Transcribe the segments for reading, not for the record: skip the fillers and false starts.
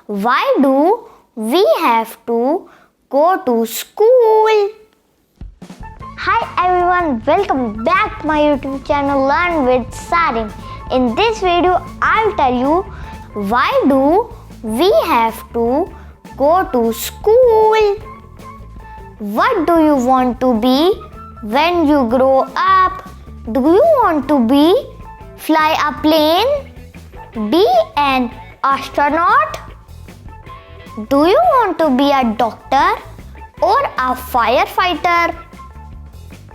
why do we have to go to school? Hi everyone, welcome back to my YouTube channel Learn with Sarin. In this video, I'll tell you why do we have to go to school? What do you want to be when you grow up? Do you want to fly a plane? Be an astronaut? Do you want to be a doctor or a firefighter?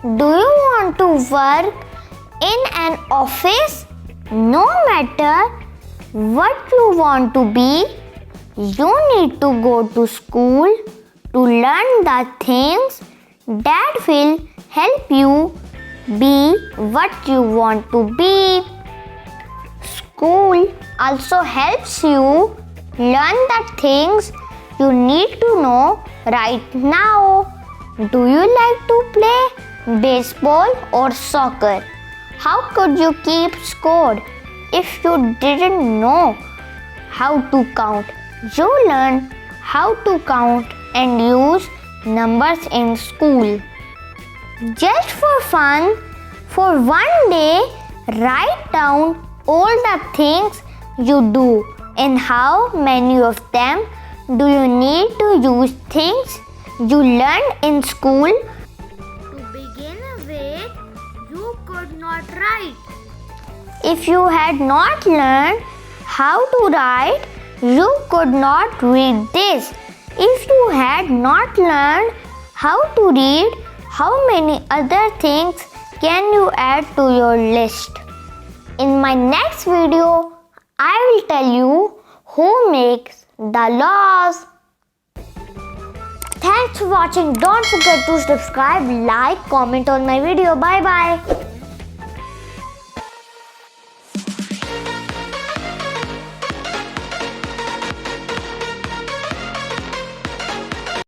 Do you want to work in an office? No matter what you want to be, you need to go to school to learn the things that will help you be what you want to be. School also helps you learn the things you need to know right now. Do you like to play baseball or soccer? How could you keep score if you didn't know how to count? You learn how to count and use numbers in school. Just for fun, for one day, write down all the things you do and how many of them do you need to use things you learned in school. To begin with, you could not write. If you had not learned how to write, you could not read this. If you had not learned how to read, how many other things can you add to your list? In my next video, I will tell you who makes the laws. Thanks for watching. Don't forget to subscribe, like, comment on my video. Bye bye.